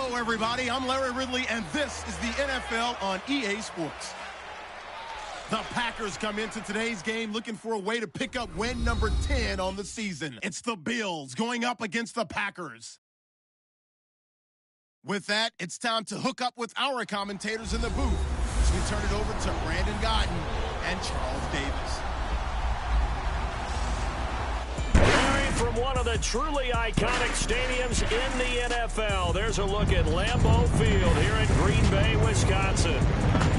Hello, everybody. I'm Larry Ridley, and this is the NFL on EA Sports. The Packers come into today's game looking for a way to pick up win number 10 on the season. It's the Bills going up against the Packers. With that, it's time to hook up with our commentators in the booth as we turn it over to Brandon Godden and Charles Davis. From one of the truly iconic stadiums in the NFL, there's a look at Lambeau Field here in Green Bay, Wisconsin.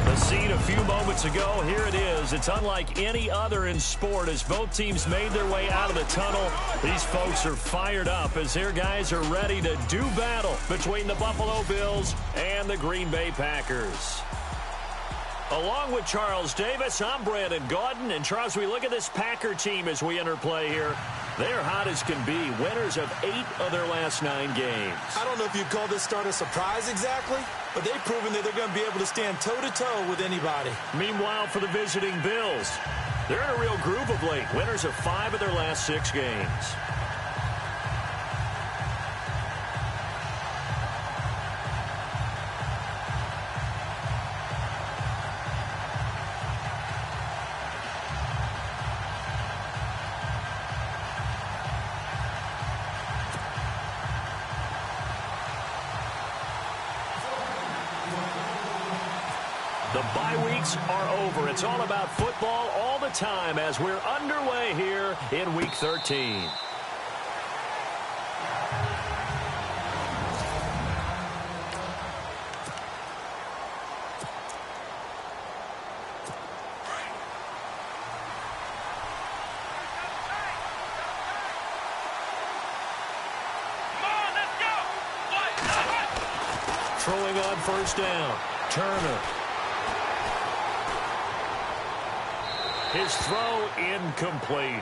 The scene a few moments ago, here it is. It's unlike any other in sport as both teams made their way out of the tunnel. These folks are fired up as their guys are ready to do battle between the Buffalo Bills and the Green Bay Packers. Along with Charles Davis, I'm Brandon Gaudin. And Charles, we look at this Packer team as we enter play here. They're hot as can be, winners of 8 of their last 9 games. I don't know if you'd call this start a surprise exactly, but they've proven that they're going to be able to stand toe-to-toe with anybody. Meanwhile, for the visiting Bills, they're in a real groove of late, winners of 5 of their last 6 games. The bye weeks are over. It's all about football all the time as we're underway here in Week 13. Throwing on first down, Turner. His throw incomplete.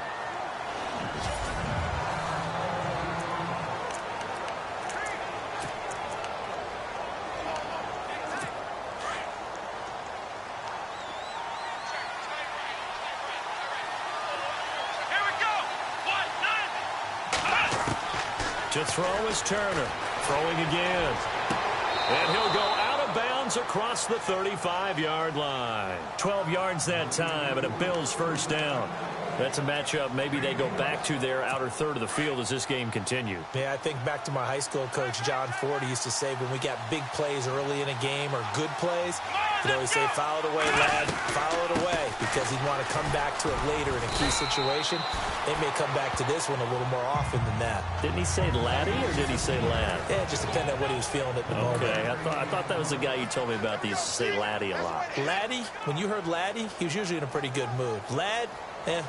To throw is Turner. Throwing again. And he'll go out of bounds across the 35-yard line. 12 yards that time and a Bills first down. That's a matchup maybe they go back to their outer third of the field as this game continues. Yeah, I think back to my high school coach, John Ford. He used to say when we got big plays early in a game or good plays, he'd always say, foul it away, lad, foul it away, because he'd want to come back to it later in a key situation. They may come back to this one a little more often than that. Didn't he say laddie or did he say lad? Yeah, it just depended on what he was feeling at the moment. Okay, I thought that was the guy you told me about. He used to say laddie a lot. Laddie, when you heard laddie, he was usually in a pretty good mood. Lad, eh.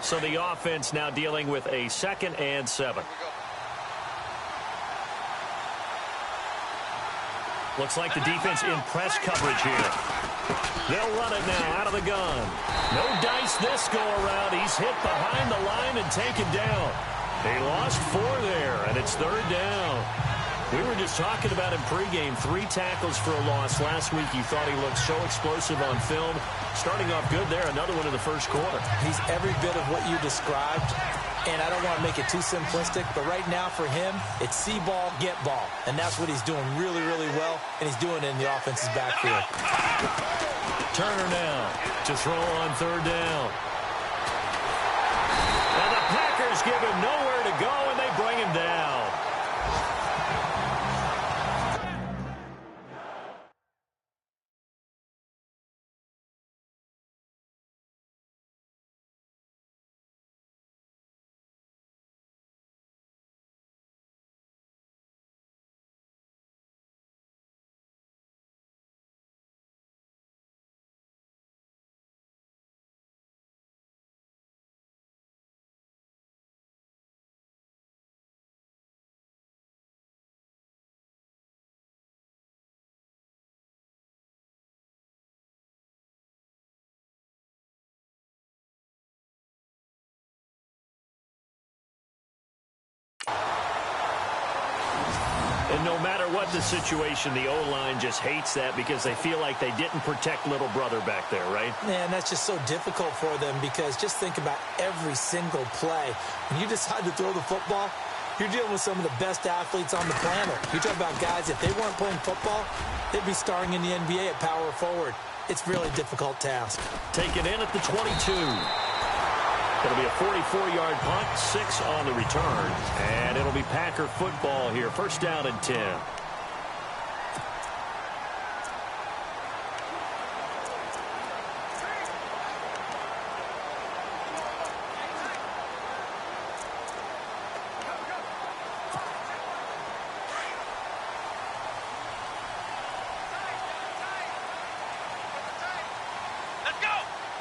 So the offense now dealing with a 2nd and 7. Looks like the defense in press coverage here. They'll run it now out of the gun. No dice this go around. He's hit behind the line and taken down. They lost 4 there, and it's 3rd down. We were just talking about him pregame. 3 tackles for a loss. Last week you thought he looked so explosive on film. Starting off good there. Another one in the first quarter. He's every bit of what you described. And I don't want to make it too simplistic, but right now for him, it's see ball, get ball. And that's what he's doing really, really well, and he's doing it in the offense's backfield. Turner now to throw on 3rd down. And the Packers give him nowhere to go, and they bring him down. And no matter what the situation, the O-line just hates that because they feel like they didn't protect little brother back there, right? Man, that's just so difficult for them because just think about every single play. When you decide to throw the football, you're dealing with some of the best athletes on the planet. You talk about guys, if they weren't playing football, they'd be starring in the NBA at power forward. It's really a difficult task. Taken in at the 22. It'll be a 44-yard punt, 6 on the return. And it'll be Packer football here. First down and 10.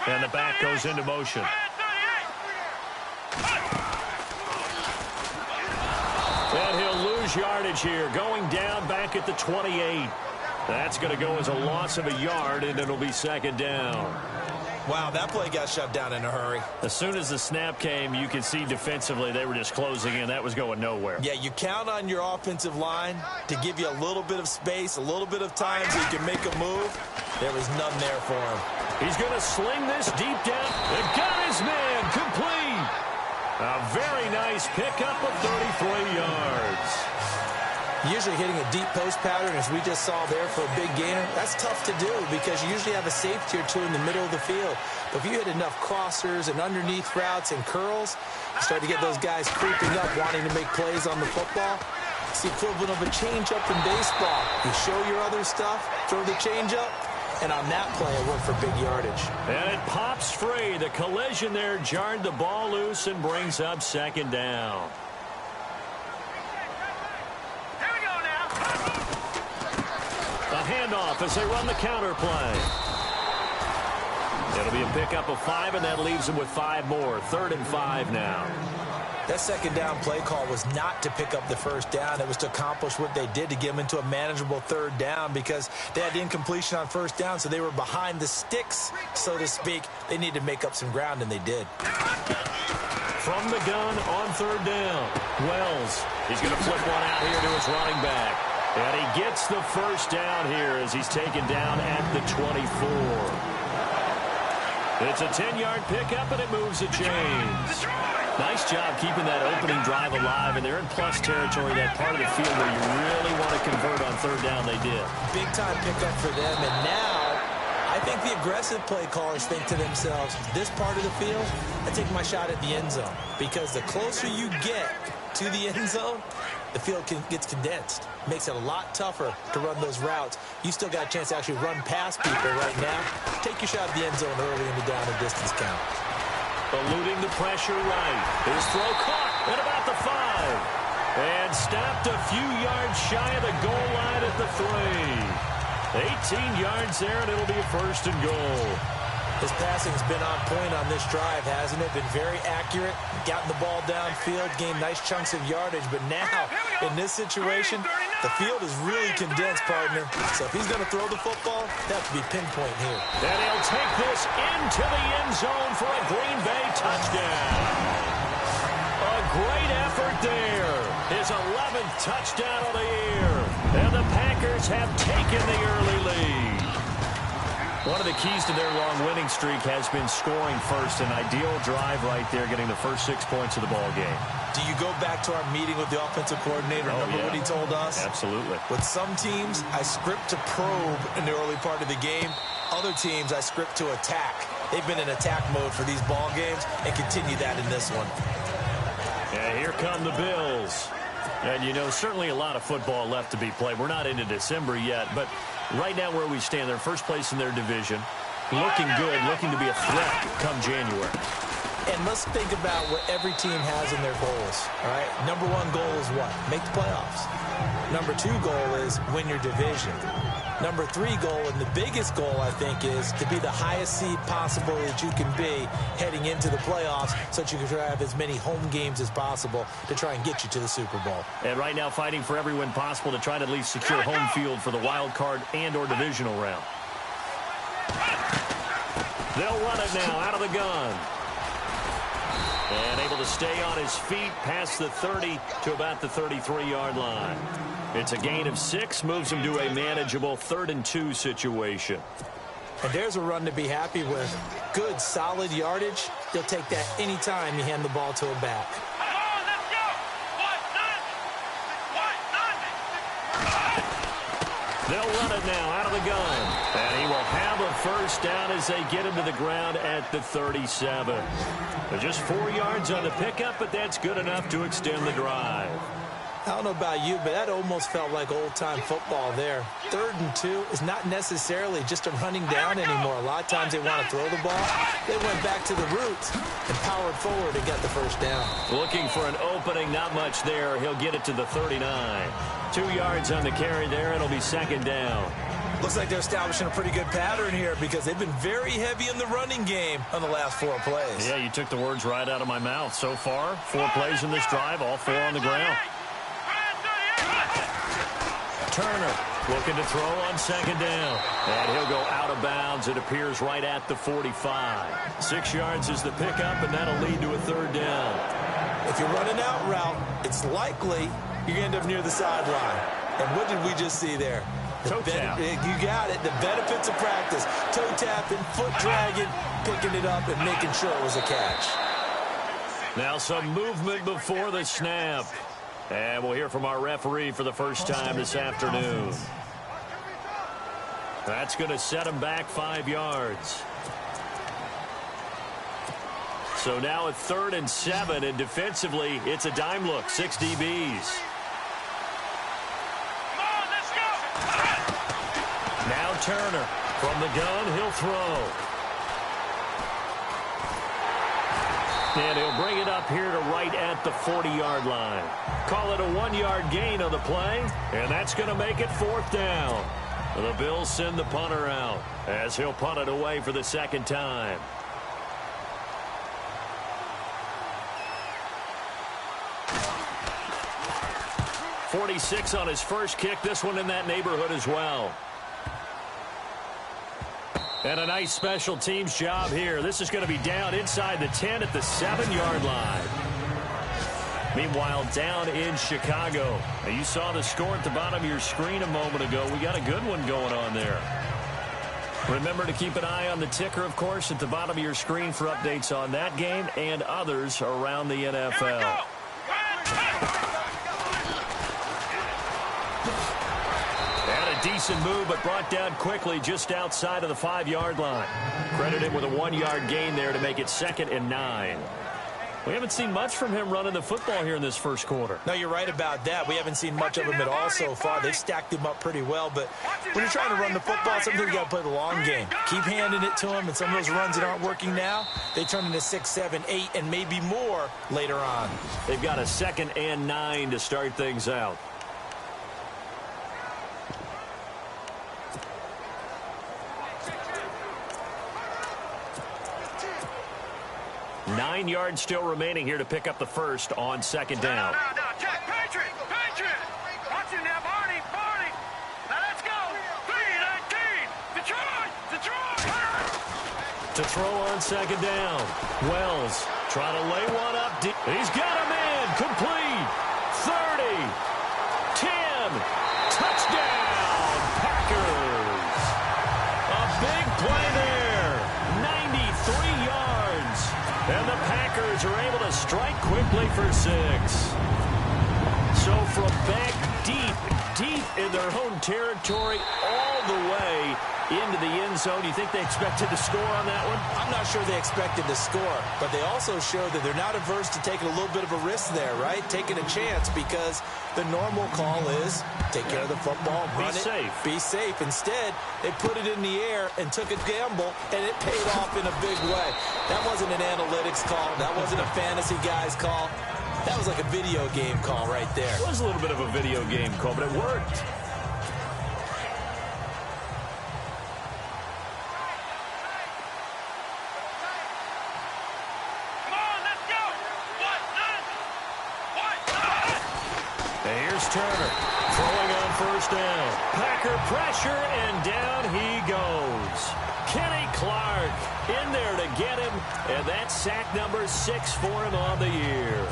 And the back goes into motion. And he'll lose yardage here, going down back at the 28. That's going to go as a loss of a yard, and it'll be second down. Wow, that play got shut down in a hurry. As soon as the snap came, you could see defensively they were just closing in. That was going nowhere. Yeah, you count on your offensive line to give you a little bit of space, a little bit of time so you can make a move. There was none there for him. He's going to sling this deep down. And got his man complete. A very nice pickup of 33 yards. Usually hitting a deep post pattern, as we just saw there for a big gainer, that's tough to do because you usually have a safety or two in the middle of the field. But if you hit enough crossers and underneath routes and curls, you start to get those guys creeping up, wanting to make plays on the football. It's the equivalent of a changeup in baseball. You show your other stuff, throw the changeup, and on that play, it went for big yardage. And it pops free. The collision there jarred the ball loose and brings up second down. Here we go now. A handoff as they run the counter play. It'll be a pickup of 5, and that leaves them with 5 more. 3rd and 5 now. That second down play call was not to pick up the first down. It was to accomplish what they did to get them into a manageable 3rd down because they had incompletion on first down, so they were behind the sticks, so to speak. They needed to make up some ground, and they did. From the gun on 3rd down. Wells, he's going to flip one out here to his running back. And he gets the first down here as he's taken down at the 24. It's a 10-yard pickup, and it moves the chains. Nice job keeping that opening drive alive, and they're in plus territory, that part of the field where you really want to convert on 3rd down. They did. Big-time pickup for them, and now I think the aggressive play callers think to themselves, this part of the field, I take my shot at the end zone, because the closer you get to the end zone, the field gets condensed. Makes it a lot tougher to run those routes. You still got a chance to actually run past people right now. Take your shot at the end zone early in the down and distance count. Eluding the pressure right. His throw caught at about the 5. And stopped a few yards shy of the goal line at the 3. 18 yards there, and it'll be a 1st and goal. His passing's been on point on this drive, hasn't it? Been very accurate, gotten the ball downfield, gained nice chunks of yardage. But now, in this situation, the field is really condensed, partner. So if he's going to throw the football, that have to be pinpoint here. And he'll take this into the end zone for a Green Bay touchdown. A great effort there. His 11th touchdown of the year. And the Packers have taken the early lead. One of the keys to their long winning streak has been scoring first. An ideal drive right there, getting the first 6 points of the ball game. Do you go back to our meeting with the offensive coordinator? Remember what he told us? Absolutely. With some teams, I script to probe in the early part of the game. Other teams, I script to attack. They've been in attack mode for these ball games and continue that in this one. And here come the Bills. And, you know, certainly a lot of football left to be played. We're not into December yet, but right now where we stand, they're first place in their division. Looking good, looking to be a threat come January. And let's think about what every team has in their goals, all right? Number 1 goal is what? Make the playoffs. Number 2 goal is win your division. Number 3 goal, and the biggest goal, I think, is to be the highest seed possible that you can be heading into the playoffs so that you can have as many home games as possible to try and get you to the Super Bowl. And right now fighting for every win possible to try to at least secure home field for the wild card and or divisional round. They'll run it now out of the gun. And able to stay on his feet past the 30 to about the 33-yard line. It's a gain of 6, moves him to a manageable 3rd and 2 situation. And there's a run to be happy with. Good, solid yardage. He'll take that anytime you hand the ball to a back. They'll run it now out of the gun. And he will have a first down as they get him to the ground at the 37. They're just 4 yards on the pickup, but that's good enough to extend the drive. I don't know about you, but that almost felt like old-time football there. 3rd and 2 is not necessarily just a running down anymore. A lot of times they want to throw the ball. They went back to the roots and powered forward and got the first down. Looking for an opening, not much there. He'll get it to the 39. 2 yards on the carry there. It'll be 2nd down. Looks like they're establishing a pretty good pattern here because they've been very heavy in the running game on the last 4 plays. Yeah, you took the words right out of my mouth. So far, 4 plays in this drive, all 4 on the ground. Turner looking to throw on 2nd down. And he'll go out of bounds. It appears right at the 45. 6 yards is the pickup, and that'll lead to a 3rd down. If you're running out route, it's likely you're going to end up near the sideline. And what did we just see there? Toe tap. You got it. The benefits of practice. Toe tapping, foot dragging, picking it up, and making sure it was a catch. Now some movement before the snap. And we'll hear from our referee for the first time this afternoon. That's going to set him back 5 yards. So now a 3rd and 7, and defensively, it's a dime look. 6 DBs. Now Turner from the gun, he'll throw. And he'll bring it up here to right at the 40-yard line. Call it a 1-yard gain on the play, and that's going to make it 4th down. The Bills send the punter out as he'll punt it away for the 2nd time. .46 on his first kick. This one in that neighborhood as well. And a nice special teams job here. This is going to be down inside the 10 at the 7-yard line. Meanwhile, down in Chicago. Now, you saw the score at the bottom of your screen a moment ago. We got a good one going on there. Remember to keep an eye on the ticker, of course, at the bottom of your screen for updates on that game and others around the NFL. Decent move, but brought down quickly just outside of the 5-yard line. Credit him with a 1-yard gain there to make it 2nd and 9. We haven't seen much from him running the football here in this first quarter. No, you're right about that. We haven't seen much of him at all so far. They've stacked him up pretty well, but when you're trying to run the football, sometimes you got to play the long game. Keep handing it to him, and some of those runs that aren't working now, they turn into 6, 7, 8, and maybe more later on. They've got a 2nd and 9 to start things out. 9 yards still remaining here to pick up the first on 2nd down. No, check. Patriot. Watch it now, Barney. Now let's go. 3-19. Detroit. To throw on 2nd down. Wells trying to lay one up deep. He's got a man. Complete. 30. 10. Touchdown. Packers. A big play there. 93 yards. And the Packers are able to strike quickly for 6. So from back deep in their own territory all the way into the end zone, do you think they expected to score on that one? I'm not sure they expected to score, but they also showed that they're not averse to taking a little bit of a risk there, right? Taking a chance, because the normal call is take care of the football, run it, be safe. Instead, they put it in the air and took a gamble, and it paid off in a big way. That wasn't an analytics call. That wasn't a fantasy guy's call. That was like a video game call right there. It was a little bit of a video game call, but it worked. Come on, let's go. And here's Turner Throwing on first down. Packer pressure, and down he goes. Kenny Clark in there to get him, and that's sack number 6 for him on the year.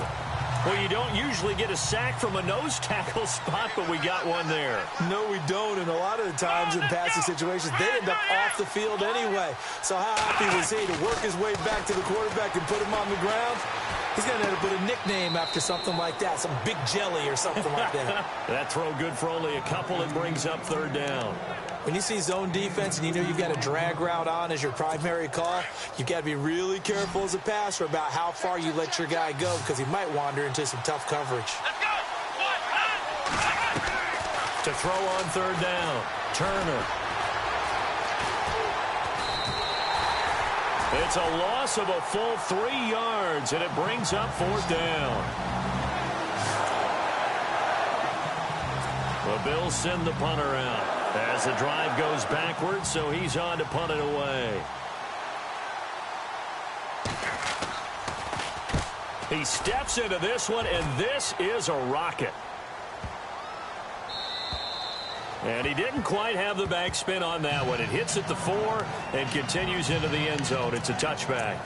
Well, you don't usually get a sack from a nose tackle spot, but we got one there. No, we don't, and a lot of the times in passing situations, they end up off the field anyway. So how happy was he to work his way back to the quarterback and put him on the ground? He's going to end up with a nickname after something like that, some Big Jelly or something like that. That throw good for only a couple. It brings up third down. When you see zone defense and you know you've got a drag route on as your primary call, you've got to be really careful as a passer about how far you let your guy go because he might wander into some tough coverage. To throw on third down, Turner. It's a loss of a full 3 yards, and it brings up fourth down. The Bills send the punter out as the drive goes backwards, so he's on to punt it away. He steps into this one, and this is a rocket. And he didn't quite have the backspin on that one. It hits at the 4 and continues into the end zone. It's a touchback.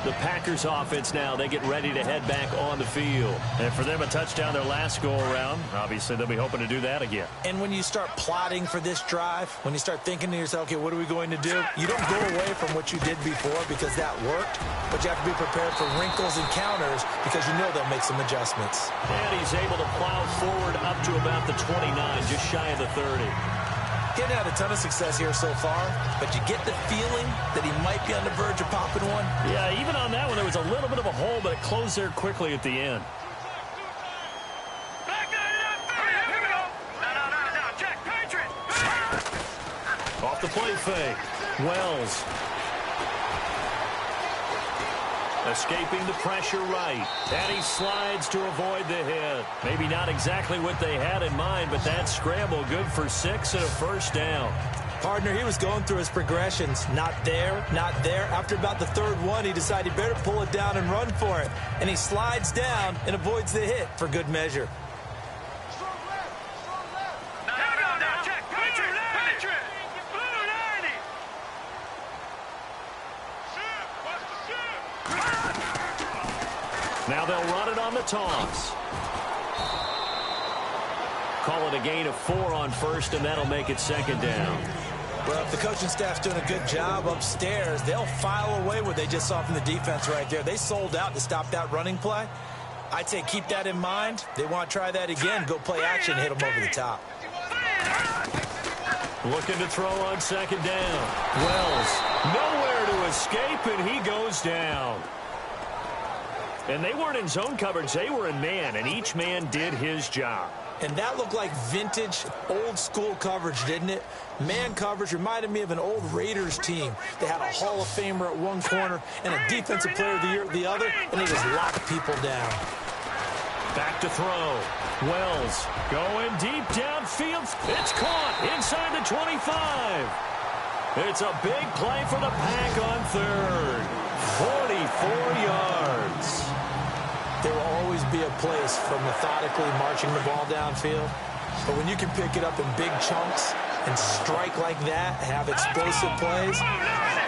The Packers offense now, they get ready to head back on the field. And for them, a touchdown their last go-around. Obviously, they'll be hoping to do that again. And when you start plotting for this drive, when you start thinking to yourself, okay, what are we going to do? You don't go away from what you did before because that worked, but you have to be prepared for wrinkles and counters because you know they'll make some adjustments. And he's able to plow forward up to about the 29, just shy of the 30. Getting had a ton of success here so far, but you get the feeling that he might be on the verge of popping one. Yeah, even on that one, there was a little bit of a hole, but it closed there quickly at the end. Off the play fake. Wells. Escaping the pressure right. And he slides to avoid the hit. Maybe not exactly what they had in mind, but that scramble good for 6 and a first down. Partner, he was going through his progressions. Not there, not there. After about the third one, he decided he better pull it down and run for it. And he slides down and avoids the hit for good measure. Now they'll run it on the toss. Call it a gain of 4 on first, and that'll make it second down. Well, if the coaching staff's doing a good job upstairs, they'll file away what they just saw from the defense right there. They sold out to stop that running play. I'd say keep that in mind. They want to try that again. Go play action, hit them over the top. Looking to throw on second down. Wells, nowhere to escape, and he goes down. And they weren't in zone coverage. They were in man, and each man did his job. And that looked like vintage, old-school coverage, didn't it? Man coverage reminded me of an old Raiders team. They had a Hall of Famer at one corner and a Defensive Player of the Year at the other, and they just locked people down. Back to throw. Wells going deep downfield. It's caught inside the 25. It's a big play for the Pack on third. 44 yards. There will always be a place for methodically marching the ball downfield. But when you can pick it up in big chunks and strike like that, have explosive plays,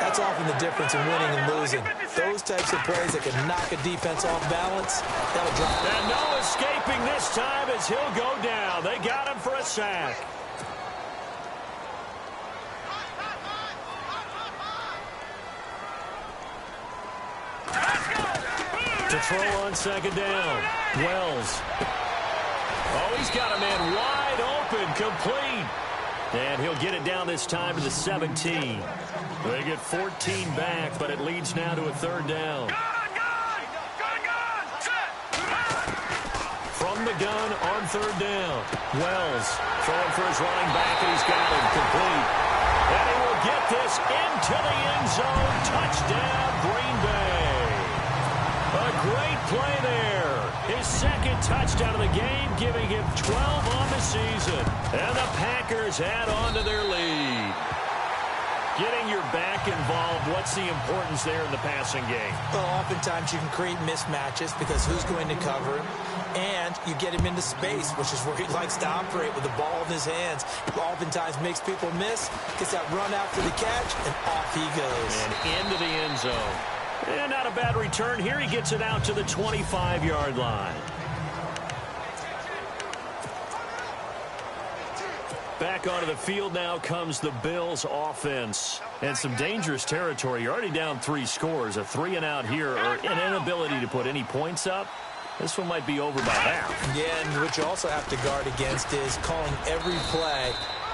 that's often the difference in winning and losing. Those types of plays that can knock a defense off balance, that'll drop. And no escaping this time as he'll go down. They got him for a sack. To throw on second down. Wells. Oh, he's got a man wide open, complete. And he'll get it down this time to the 17. They get 14 back, but it leads now to a third down. From the gun on third down. Wells throwing for his running back, and he's got him complete. And he will get this into the end zone. Touchdown, Green Bay. A great play there. His second touchdown of the game, giving him 12 on the season. And the Packers add on to their lead. Getting your back involved, what's the importance there in the passing game? Well, oftentimes you can create mismatches because who's going to cover him? And you get him into space, which is where he likes to operate with the ball in his hands. Oftentimes makes people miss, gets that run after the catch, and off he goes. And into the end zone. And not a bad return here. He gets it out to the 25-yard line. Back onto the field now comes the Bills offense. And some dangerous territory. You're already down 3 scores. A 3-and-out here, or an inability to put any points up. This one might be over by half. Yeah, and what you also have to guard against is calling every play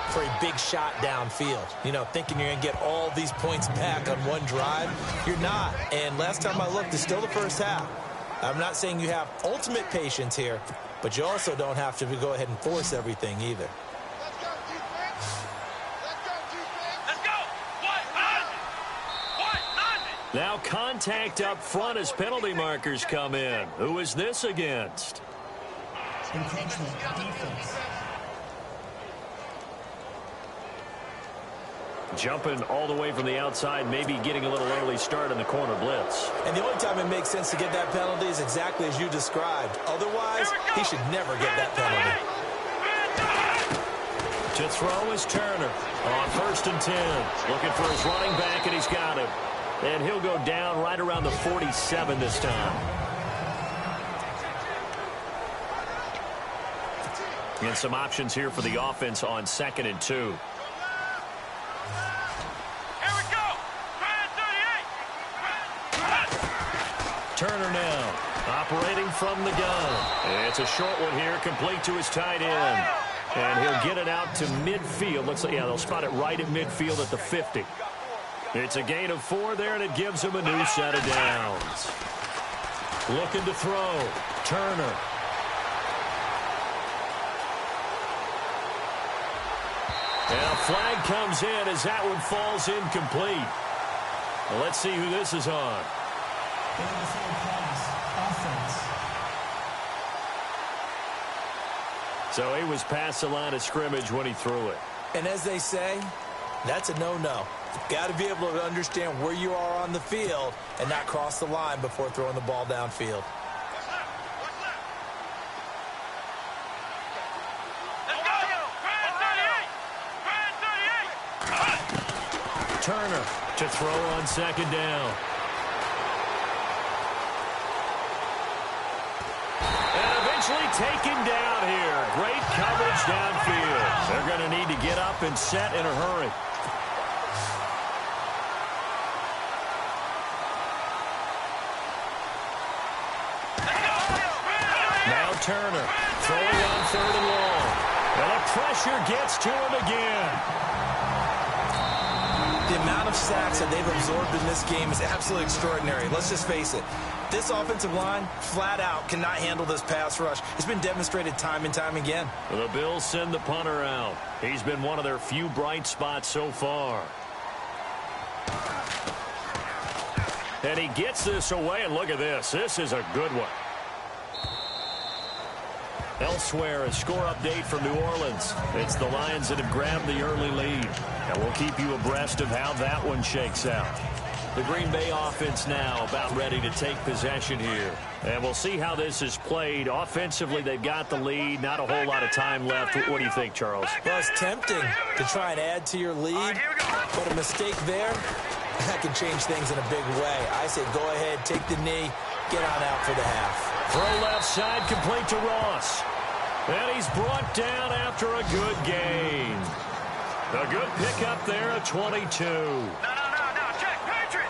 for a big shot downfield. You know, thinking you're going to get all these points back on one drive. You're not. And last time I looked, it's still the first half. I'm not saying you have ultimate patience here, but you also don't have to go ahead and force everything either. Now contact up front as penalty markers come in. Who is this against? Intentional defense. Jumping all the way from the outside, maybe getting a little early start in the corner blitz. And the only time it makes sense to get that penalty is exactly as you described. Otherwise, he should never get that penalty. To throw is Turner on 1st and 10. Looking for his running back, and he's got him. And he'll go down right around the 47 this time. And some options here for the offense on 2nd and 2. Here we go. 38. Turner now operating from the gun. It's a short one here, complete to his tight end. And he'll get it out to midfield. Looks like, yeah, they'll spot it right at midfield at the 50. It's a gain of 4 there, and it gives him a new set of downs. Looking to throw. Turner. And a flag comes in as that one falls incomplete. Well, let's see who this is on. So he was past the line of scrimmage when he threw it. And as they say, that's a no-no. Got to be able to understand where you are on the field and not cross the line before throwing the ball downfield. Turner to throw on 2nd down. And eventually taken down here. Great coverage downfield. They're going to need to get up and set in a hurry. Now Turner throwing on 3rd and long. And the pressure gets to him again. The amount of sacks that they've absorbed in this game is absolutely extraordinary. Let's just face it. This offensive line, flat out, cannot handle this pass rush. It's been demonstrated time and time again. The Bills send the punter out. He's been one of their few bright spots so far. And he gets this away, and look at this. This is a good one. Elsewhere, a score update from New Orleans. It's the Lions that have grabbed the early lead. And we'll keep you abreast of how that one shakes out. The Green Bay offense now about ready to take possession here. And we'll see how this is played. Offensively, they've got the lead. Not a whole lot of time left. What do you think, Charles? Well, it's tempting to try and add to your lead, but a mistake there, that can change things in a big way. I say go ahead, take the knee, get on out for the half. Throw left side, complete to Ross. And he's brought down after a good gain. A good pickup there at 22. No, check. Patriot.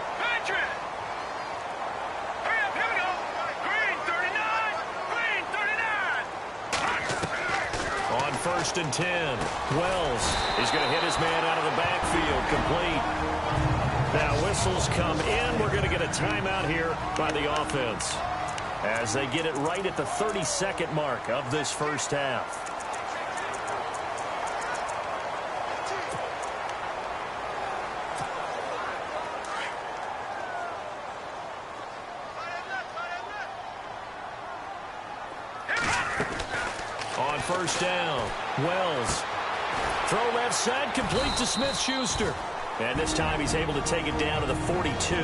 Hurry up, here we go. Green 39. On 1st and 10, Wells is going to hit his man out of the backfield, complete. Now whistles come in. We're going to get a timeout here by the offense as they get it right at the 32nd mark of this first half. On 1st down, Wells. Throw left side, complete to Smith-Schuster. And this time he's able to take it down to the 42.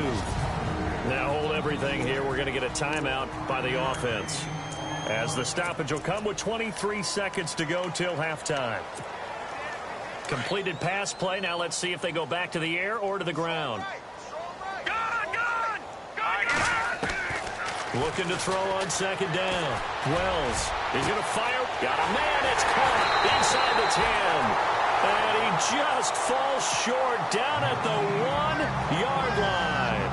Now hold everything here. We're going to get a timeout by the offense, as the stoppage will come with 23 seconds to go till halftime. Completed pass play. Now let's see if they go back to the air or to the ground. Looking to throw on second down. Wells, he's going to fire. Got a man. It's caught inside the 10. And he just falls short down at the 1-yard line.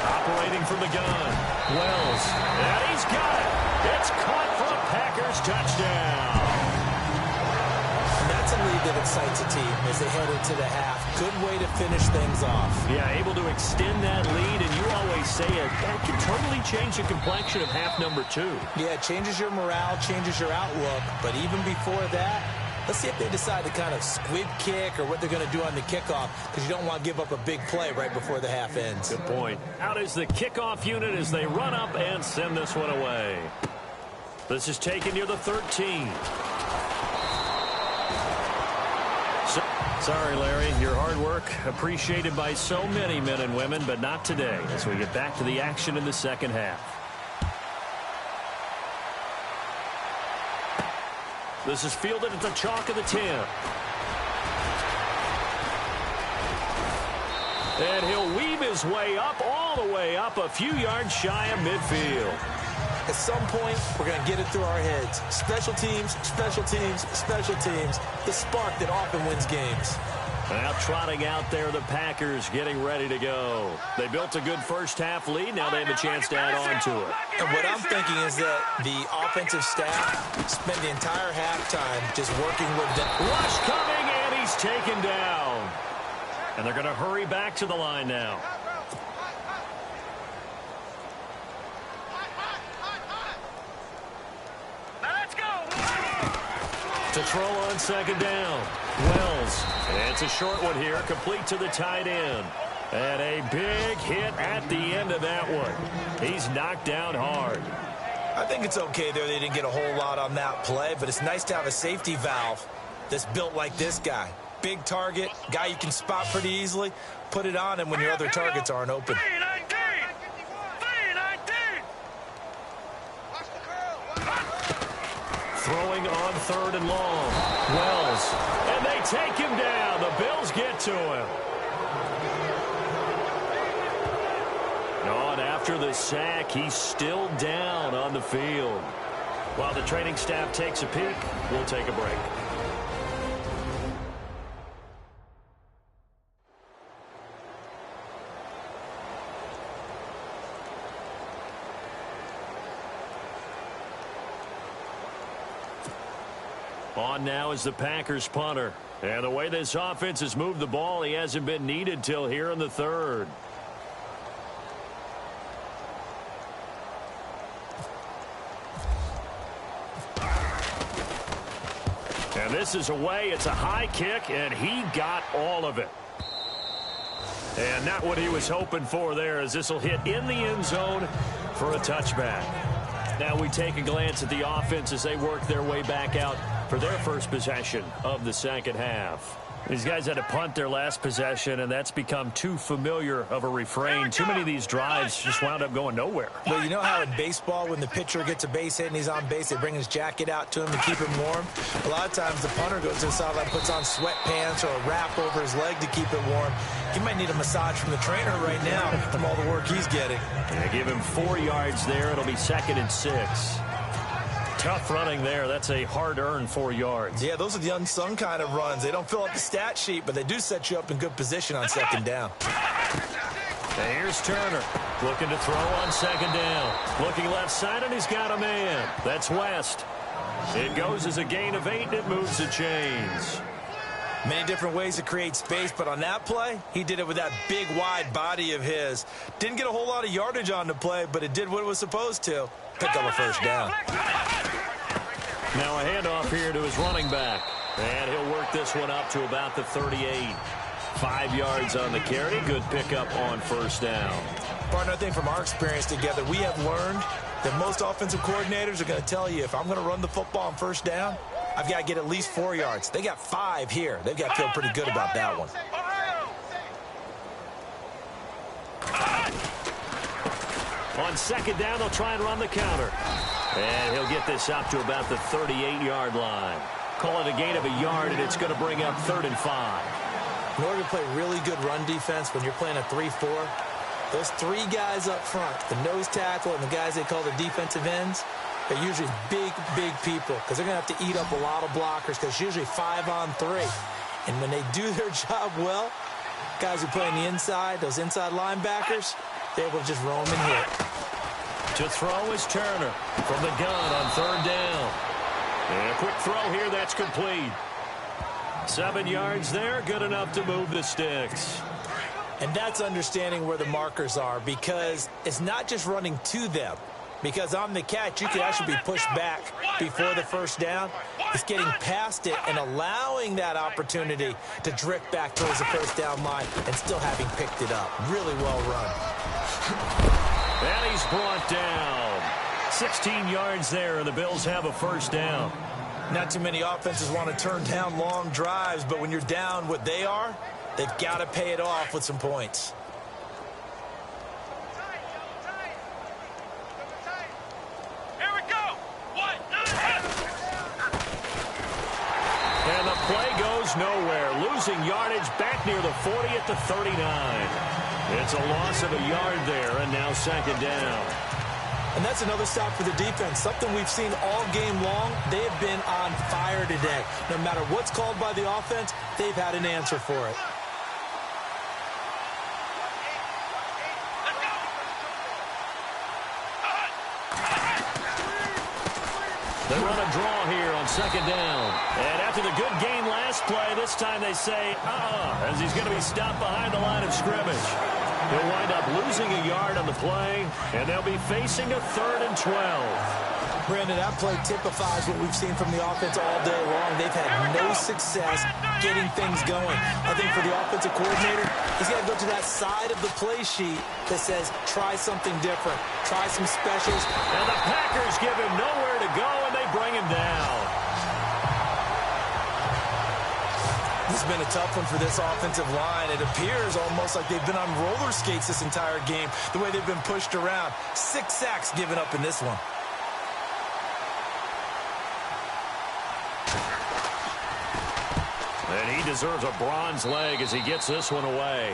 Operating from the gun. Wells, and he's got it. It's caught for a Packers touchdown. That's a lead that excites a team as they head into the half. Good way to finish things off. Yeah, able to extend that lead, and you always say it, that can totally change the complexion of half number 2. Yeah, it changes your morale, changes your outlook, but even before that, let's see if they decide to kind of squib kick or what they're going to do on the kickoff, because you don't want to give up a big play right before the half ends. Good point. Out is the kickoff unit as they run up and send this one away. This is taken near the 13. Sorry, Larry. Your hard work appreciated by so many men and women, but not today as we get back to the action in the second half. This is fielded at the chalk of the 10. And he'll weave his way up, all the way up, a few yards shy of midfield. At some point, we're going to get it through our heads. Special teams, special teams, special teams. The spark that often wins games. Now trotting out there, the Packers getting ready to go. They built a good first half lead. Now they have a chance to add on to it. And what I'm thinking is that the offensive staff spent the entire halftime just working with them. Rush coming, and he's taken down. And they're going to hurry back to the line now. To throw on second down. Wells. And it's a short one here, complete to the tight end. And a big hit at the end of that one. He's knocked down hard. I think it's okay there. They didn't get a whole lot on that play, but it's nice to have a safety valve that's built like this guy. Big target, guy you can spot pretty easily. Put it on him when your other targets aren't open. Throwing on third and long. Wells. And they take him down. The Bills get to him. On after the sack, he's still down on the field. While the training staff takes a peek, we'll take a break. On now is the Packers punter. And the way this offense has moved the ball, he hasn't been needed till here in the third. And this is away. It's a high kick, and he got all of it. And not what he was hoping for there, as this will hit in the end zone for a touchback. Now we take a glance at the offense as they work their way back out for their first possession of the second half. These guys had to punt their last possession, and that's become too familiar of a refrain. Too many of these drives just wound up going nowhere. Well, you know how in baseball, when the pitcher gets a base hit and he's on base, they bring his jacket out to him to keep him warm? A lot of times the punter goes to the sideline, puts on sweatpants or a wrap over his leg to keep it warm. He might need a massage from the trainer right now from all the work he's getting. They give him 4 yards there. It'll be 2nd and 6. Tough running there. That's a hard-earned 4 yards. Yeah, those are the unsung kind of runs. They don't fill up the stat sheet, but they do set you up in good position on second down. And here's Turner looking to throw on second down. Looking left side, and he's got a man. That's West. It goes as a gain of 8, and it moves the chains. Many different ways to create space, but on that play, he did it with that big, wide body of his. Didn't get a whole lot of yardage on the play, but it did what it was supposed to. Pick up a first down. Now a handoff here to his running back. And he'll work this one up to about the 38. 5 yards on the carry. Good pickup on first down. Partner, I think from our experience together, we have learned that most offensive coordinators are going to tell you, if I'm going to run the football on first down, I've got to get at least 4 yards. They got 5 here. They've got to feel pretty good about that one. On second down, they'll try and run the counter. And he'll get this up to about the 38-yard line. Call it a gain of a yard, and it's going to bring up 3rd and 5. In order to play really good run defense when you're playing a 3-4, those 3 guys up front, the nose tackle and the guys they call the defensive ends, they're usually big, big people because they're going to have to eat up a lot of blockers because it's usually 5 on 3. And when they do their job well, guys who play on the inside, those inside linebackers, they're able to just roam and hit. To throw is Turner from the gun on 3rd down. And a quick throw here, that's complete. 7 yards there, good enough to move the sticks. And that's understanding where the markers are, because it's not just running to them. Because on the catch, you can actually be pushed back before the first down. It's getting past it and allowing that opportunity to drift back towards the first down line and still having picked it up. Really well run. And he's brought down. 16 yards there, and the Bills have a first down. Not too many offenses want to turn down long drives, but when you're down what they are, they've got to pay it off with some points. Here we go. And the play goes nowhere. Losing yardage back near the 40 at the 39. It's a loss of a yard there, and now second down. And that's another stop for the defense. Something we've seen all game long. They have been on fire today. No matter what's called by the offense, they've had an answer for it. They run a draw here on second down. And after the good game last play, this time they say, as he's going to be stopped behind the line of scrimmage. He'll wind up losing a yard on the play, and they'll be facing a 3rd and 12. Brandon, that play typifies what we've seen from the offense all day long. They've had no success getting things going. I think for the offensive coordinator, he's got to go to that side of the play sheet that says, try something different, try some specials. And the Packers give him nowhere to go, and they bring him down. This has been a tough one for this offensive line. It appears almost like they've been on roller skates this entire game, the way they've been pushed around. 6 sacks given up in this one. And he deserves a bronze leg as he gets this one away.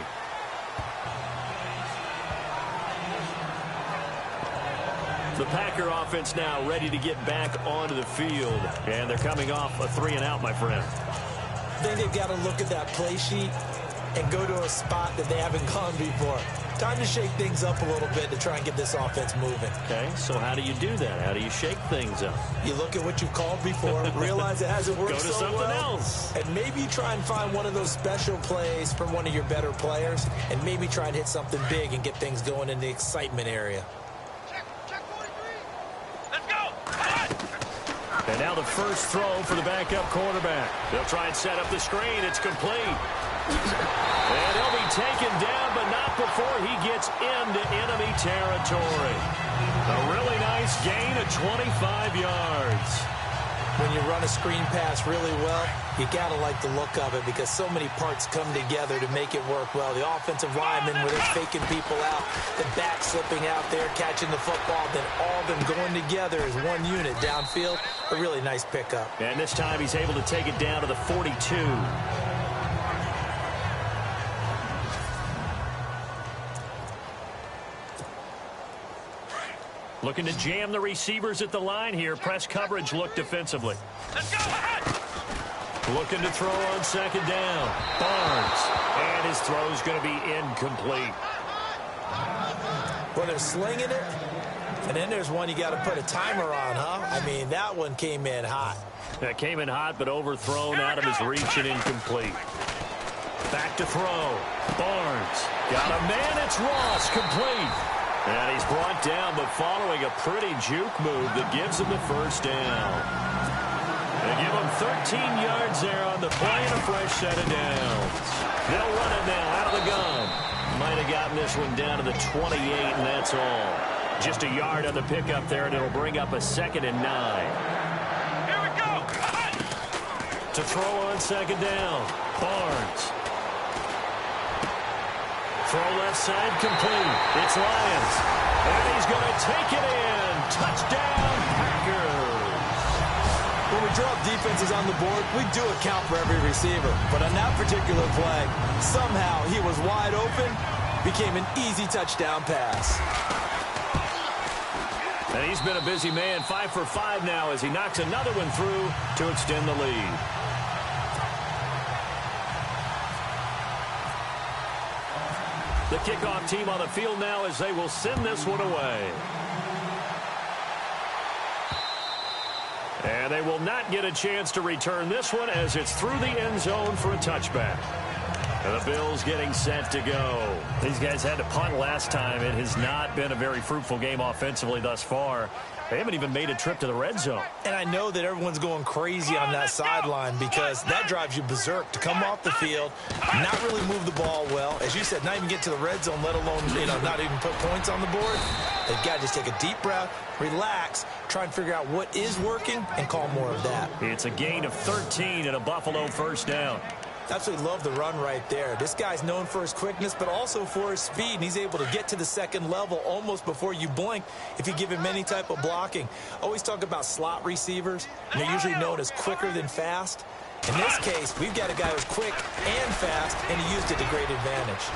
The Packer offense now ready to get back onto the field. And they're coming off a 3-and-out, my friend. I think they've got to look at that play sheet and go to a spot that they haven't gone before. Time to shake things up a little bit to try and get this offense moving. Okay, so how do you do that? How do you shake things up? You look at what you've called before, realize it hasn't worked Go to so something well, else. and maybe try and find one of those special plays from one of your better players, and maybe try and hit something big and get things going in the excitement area. Check 43. Let's go. And now the first throw for the backup quarterback. They'll try and set up the screen. It's complete. And he'll be taken down, but not before he gets into enemy territory. A really nice gain of 25 yards. When you run a screen pass really well, you got to like the look of it because so many parts come together to make it work well. The offensive linemen, where they're faking people out, the back slipping out there, catching the football, then all of them going together as one unit downfield. A really nice pickup. And this time he's able to take it down to the 42. Looking to jam the receivers at the line here. Press coverage look defensively. Let's go. Looking to throw on second down. Barnes. And his throw's going to be incomplete. Well, they're slinging it. And then there's one you got to put a timer on, huh? I mean, that one came in hot. That came in hot, but overthrown out of his reach and incomplete. Back to throw. Barnes. Got a man. It's Ross. Complete. And he's brought down, but following a pretty juke move that gives him the first down. They give him 13 yards there on the play and a fresh set of downs. They'll run it now out of the gun. Might have gotten this one down to the 28, and that's all. Just a yard on the pickup there, and it'll bring up a 2nd and 9. Here we go. To throw on 2nd down. Barnes. Throw left side complete. It's Lions. And he's going to take it in. Touchdown, Packers. When we drop defenses on the board, we do account for every receiver. But on that particular play, somehow he was wide open, became an easy touchdown pass. And he's been a busy man, 5 for 5 now as he knocks another one through to extend the lead. The kickoff team on the field now as they will send this one away. And they will not get a chance to return this one as it's through the end zone for a touchback. And the Bills getting set to go. These guys had to punt last time. It has not been a very fruitful game offensively thus far. They haven't even made a trip to the red zone. And I know that everyone's going crazy on that sideline because that drives you berserk to come off the field, not really move the ball well. As you said, not even get to the red zone, let alone, not even put points on the board. They've got to just take a deep breath, relax, try and figure out what is working, and call more of that. It's a gain of 13 and a Buffalo first down. Absolutely love the run right there. This guy's known for his quickness, but also for his speed, and he's able to get to the second level almost before you blink if you give him any type of blocking. Always talk about slot receivers, and they're usually known as quicker than fast. In this case, we've got a guy who's quick and fast, and he used it to great advantage.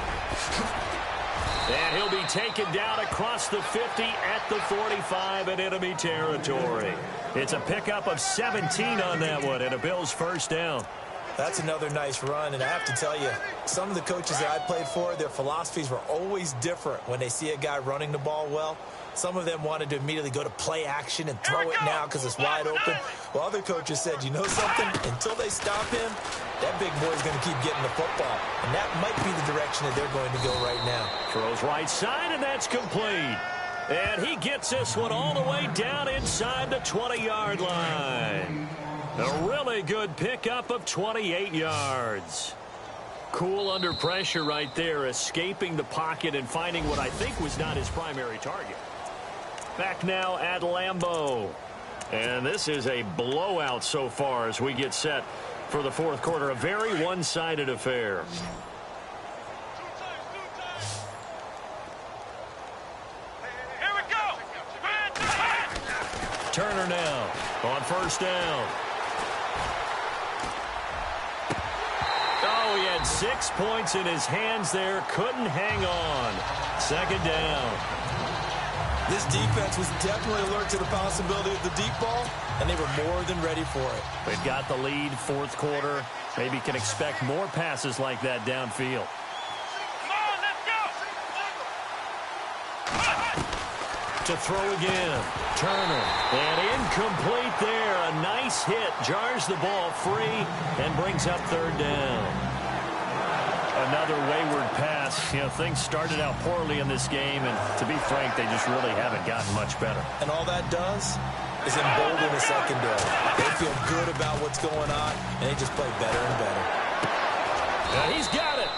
And he'll be taken down across the 50 at the 45 in enemy territory. It's a pickup of 17 on that one, and a Bills first down. That's another nice run, and I have to tell you, some of the coaches that I played for, their philosophies were always different when they see a guy running the ball well. Some of them wanted to immediately go to play action and throw it now because it's wide open. While other coaches said, you know something? Until they stop him, that big boy's going to keep getting the football. And that might be the direction that they're going to go right now. Throws right side, and that's complete. And he gets this one all the way down inside the 20-yard line. A really good pickup of 28 yards. Cool under pressure right there, escaping the pocket and finding what I think was not his primary target. Back now at Lambeau. And this is a blowout so far as we get set for the fourth quarter. A very one-sided affair. Here we go. Turner now on first down. Oh, he had 6 points in his hands there. Couldn't hang on. Second down. This defense was definitely alert to the possibility of the deep ball, and they were more than ready for it. They've got the lead, fourth quarter. Maybe can expect more passes like that downfield. Come on, let's go. To throw again. Turner. And incomplete there. A nice hit. Jars the ball free and brings up third down. Another wayward pass. Things started out poorly in this game, and to be frank, they just really haven't gotten much better. And all that does is embolden the secondary. They feel good about what's going on, and they just play better and better. And he's got it.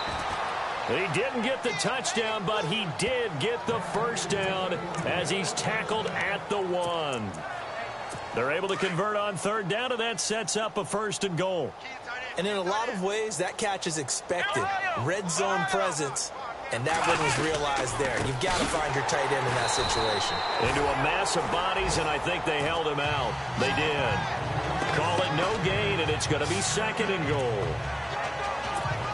He didn't get the touchdown, but he did get the first down as he's tackled at the 1. They're able to convert on third down, and that sets up a 1st and goal. And in a lot of ways, that catch is expected. Red zone presence, and that one was realized there. You've got to find your tight end in that situation. Into a mass of bodies, and I think they held him out. They did. Call it no gain, and it's going to be 2nd and goal.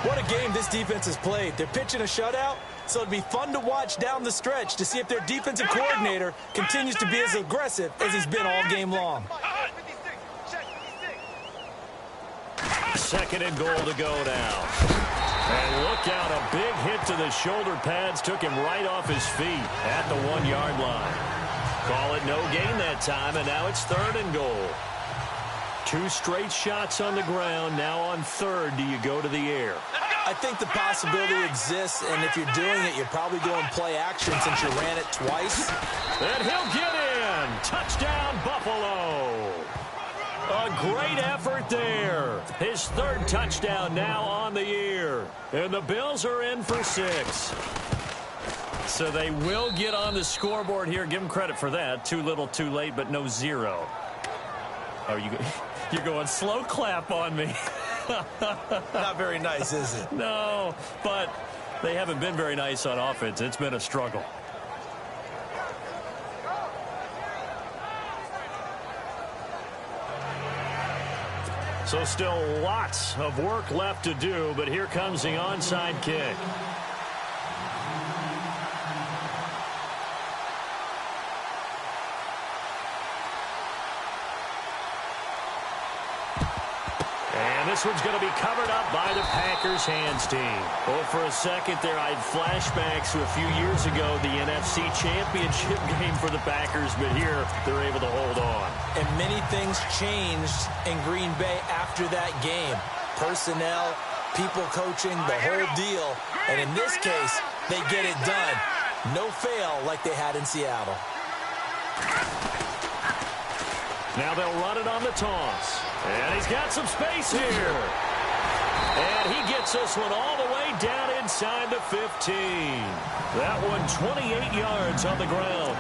What a game this defense has played. They're pitching a shutout, so it'd be fun to watch down the stretch to see if their defensive coordinator continues to be as aggressive as he's been all game long. 2nd and goal to go now. And look out, a big hit to the shoulder pads took him right off his feet at the 1-yard line. Call it no gain that time, and now it's 3rd and goal. 2 straight shots on the ground. Now on 3rd, do you go to the air? I think the possibility exists, and if you're doing it, you're probably going play action since you ran it twice. And he'll get in. Touchdown, Buffalo. A great effort there. His 3rd touchdown now on the year. And the Bills are in for 6. So they will get on the scoreboard here. Give them credit for that. Too little, too late, but no zero. Oh, you're going slow clap on me. Not very nice, is it? No, but they haven't been very nice on offense. It's been a struggle. So still lots of work left to do, but here comes the onside kick. And this one's going to be covered up by the Packers hands team. Oh, for a second there, I had flashbacks to a few years ago, the NFC Championship game for the Packers, but here they're able to hold on. And many things changed in Green Bay after that game. Personnel, people coaching, the whole deal. And in this case, they get it done. No fail like they had in Seattle. Now they'll run it on the toss. And he's got some space here. And he gets this one all the way down inside the 15. That one 28 yards on the ground.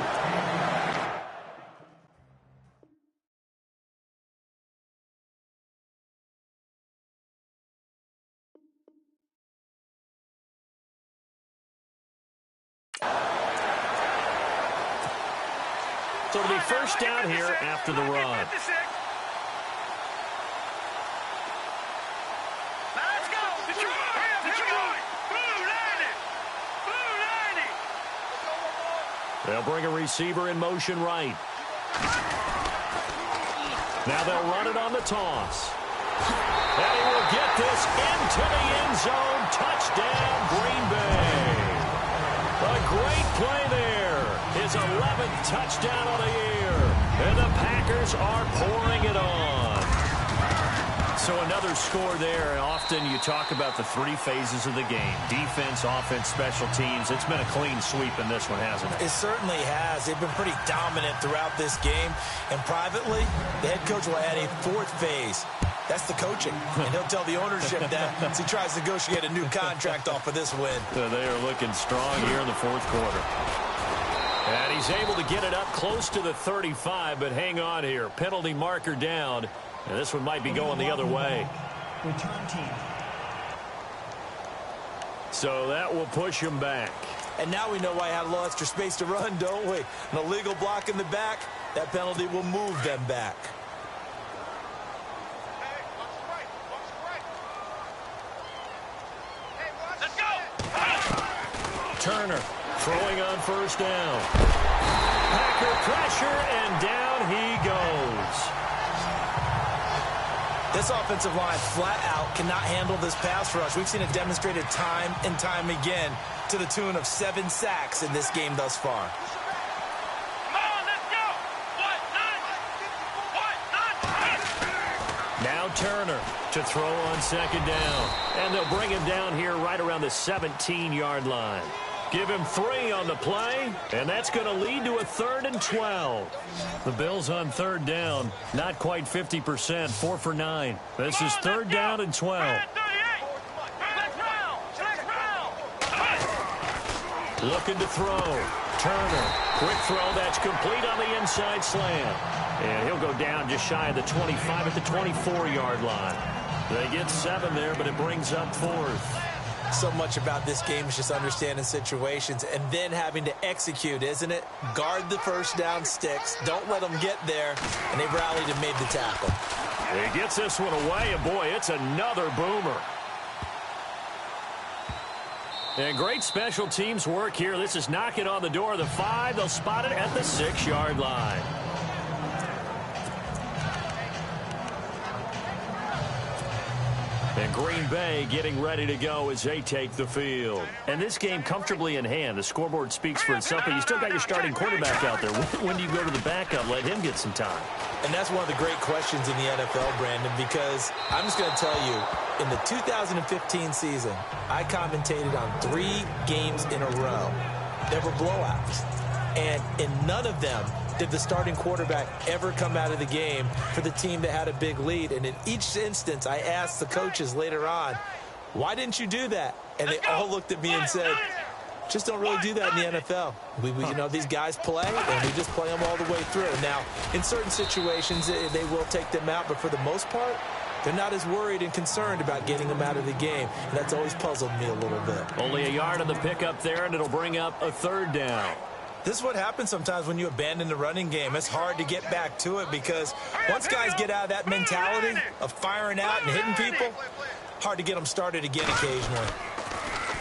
So it'll be first down here after the run. They'll bring a receiver in motion right. Now they'll run it on the toss. And he will get this into the end zone. Touchdown, Green Bay. A great play there. His 11th touchdown of the year. And the Packers are pouring it on. So another score there. And often you talk about the three phases of the game. Defense, offense, special teams. It's been a clean sweep in this one, hasn't it? It certainly has. They've been pretty dominant throughout this game. And privately, the head coach will add a fourth phase. That's the coaching. And he'll tell the ownership that as he tries to negotiate a new contract off of this win. So they are looking strong here in the fourth quarter. And he's able to get it up close to the 35, but hang on here. Penalty marker down. And this one might be going the other way. Return team. So that will push him back. And now we know why I had a little extra space to run, don't we? An illegal block in the back. That penalty will move them back. Let's go! Turner throwing on first down. Packer pressure, and down he goes. This offensive line flat out cannot handle this pass rush. We've seen it demonstrated time and time again to the tune of 7 sacks in this game thus far. Come on, let's go! What? Now Turner to throw on second down. And they'll bring him down here right around the 17-yard line. Give him 3 on the play, and that's going to lead to a 3rd and 12. The Bills on third down, not quite 50%, 4 for 9. This is 3rd down and 12. Looking to throw. Turner, quick throw, that's complete on the inside slant. And he'll go down just shy of the 25 at the 24-yard line. They get 7 there, but it brings up 4th. So much about this game is just understanding situations and then having to execute, isn't it? Guard the first down sticks. Don't let them get there. And they rallied and made the tackle. He gets this one away, and boy, it's another boomer. And great special teams work here. This is knocking on the door of the 5. They'll spot it at the 6-yard line. And Green Bay getting ready to go as they take the field. And this game comfortably in hand. The scoreboard speaks for itself, but you still got your starting quarterback out there. When do you go to the backup? Let him get some time. And that's one of the great questions in the NFL, Brandon, because I'm just going to tell you, in the 2015 season, I commentated on 3 games in a row. There were blowouts. And in none of them did the starting quarterback ever come out of the game for the team that had a big lead. And in each instance, I asked the coaches later on, why didn't you do that? And they all looked at me and said, Just don't really do that in the NFL. You know, these guys play, and we just play them all the way through. Now, in certain situations, they will take them out, but for the most part, they're not as worried and concerned about getting them out of the game. And that's always puzzled me a little bit. Only a yard on the pickup there, and it'll bring up a 3rd down. This is what happens sometimes when you abandon the running game. It's hard to get back to it because once guys get out of that mentality of firing out and hitting people, hard to get them started again occasionally.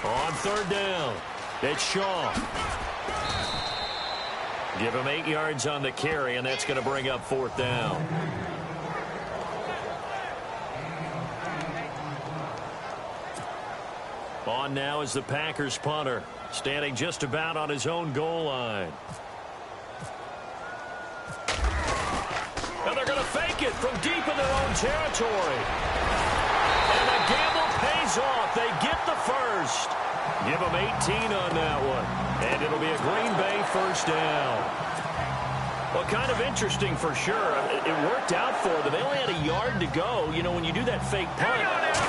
On 3rd down, it's Shaw. Give him 8 yards on the carry, and that's going to bring up 4th down. On now is the Packers punter, standing just about on his own goal line. And they're going to fake it from deep in their own territory. And the gamble pays off. They get the first. Give them 18 on that one. And it'll be a Green Bay 1st down. Well, kind of interesting for sure. It worked out for them. They only had a yard to go. You know, when you do that fake punt,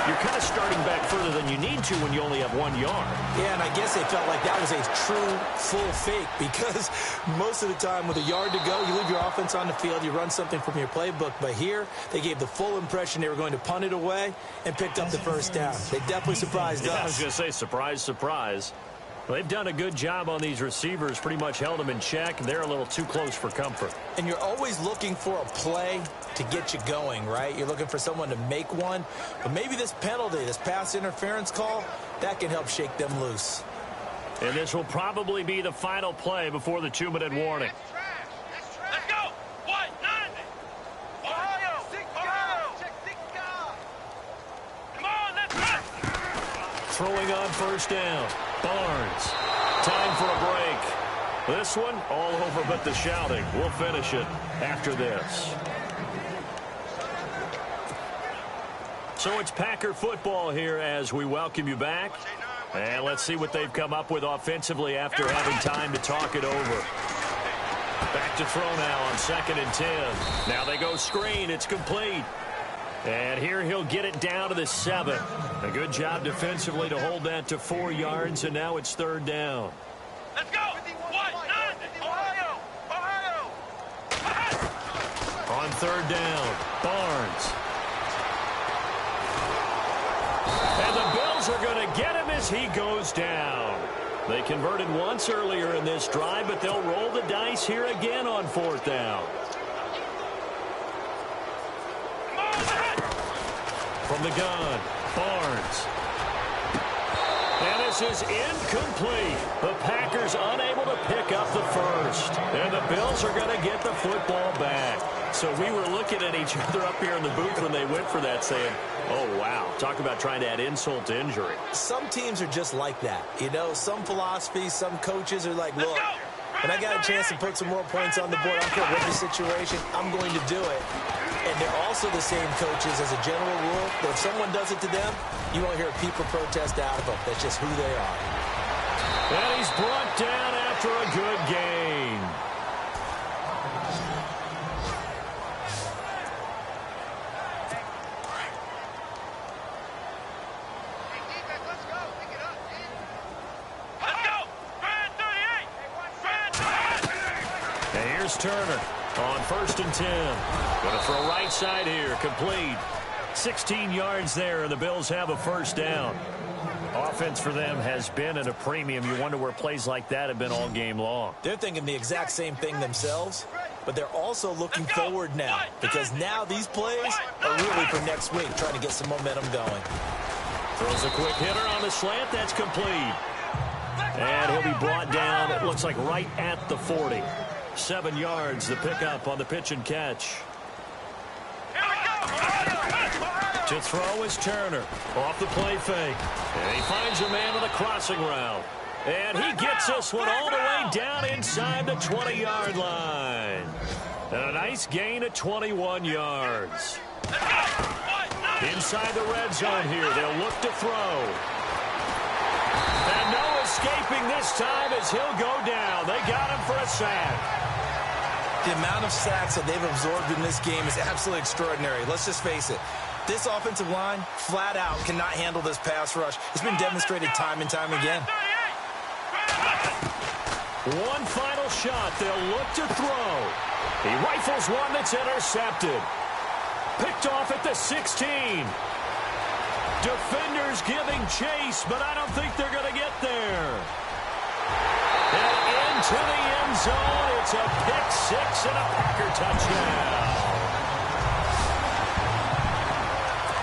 you're kind of starting back further than you need to when you only have 1 yard. Yeah, and I guess they felt like that was a true full fake because most of the time with a yard to go, you leave your offense on the field, you run something from your playbook. But here, they gave the full impression they were going to punt it away and picked up the 1st down. They definitely surprised us. I was going to say, surprise, surprise. Well, they've done a good job on these receivers, pretty much held them in check. They're a little too close for comfort. And you're always looking for a play to get you going, right? You're looking for someone to make one. But maybe this penalty, this pass interference call, that can help shake them loose. And this will probably be the final play before the 2-minute warning. Let's go. What? 90. Ohio. Come on, let's run. Throwing on 1st down. Barnes. Time for a break. This one all over but the shouting. We'll finish it after this. So it's Packer football here as we welcome you back. And let's see what they've come up with offensively after having time to talk it over. Back to throw now on 2nd and 10. Now they go screen. It's complete. And here he'll get it down to the 7. A good job defensively to hold that to 4 yards, and now it's 3rd down. Let's go. What? 90. Ohio. On 3rd down, Barnes. And the Bills are going to get him as he goes down. They converted once earlier in this drive, but they'll roll the dice here again on 4th down. From the gun, Barnes. And this is incomplete. The Packers unable to pick up the first. And the Bills are going to get the football back. So we were looking at each other up here in the booth when they went for that saying, oh, wow, talk about trying to add insult to injury. Some teams are just like that. You know, some philosophies, some coaches are like, look, when I got a chance to put some more points on the board, I don't care what the situation, I'm going to do it. And they're also the same coaches as a general rule, but if someone does it to them, you won't hear people protest out of them. That's just who they are. And he's brought down after a good gain. And here's Turner on 1st and 10. Going to throw right side here, complete. 16 yards there, and the Bills have a 1st down. Offense for them has been at a premium. You wonder where plays like that have been all game long. They're thinking the exact same thing themselves, but they're also looking forward now because now these plays are really for next week, trying to get some momentum going. Throws a quick hitter on the slant. That's complete. And he'll be brought down, it looks like right at the 40. 7 yards, the pickup on the pitch and catch. To throw is Turner. Off the play fake. And he finds a man on the crossing route. And he gets this one all the way down inside the 20-yard line. And a nice gain of 21 yards. Inside the red zone here, they'll look to throw. And no escaping this time as he'll go down. They got him for a sack. The amount of sacks that they've absorbed in this game is absolutely extraordinary. Let's just face it. This offensive line, flat out, cannot handle this pass rush. It's been demonstrated time and time again. One final shot. They'll look to throw. He rifles one that's intercepted. Picked off at the 16. Defenders giving chase, but I don't think they're going to get there. And into the end zone. It's a pick six and a Packer touchdown.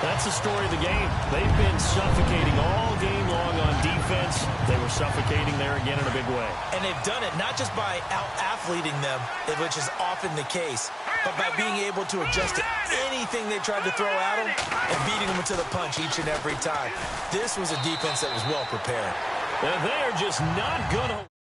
That's the story of the game. They've been suffocating all game long on defense. They were suffocating there again in a big way. And they've done it not just by out-athleting them, which is often the case, but by being able to adjust to anything they tried to throw at them and beating them to the punch each and every time. This was a defense that was well prepared. And they are just not going to...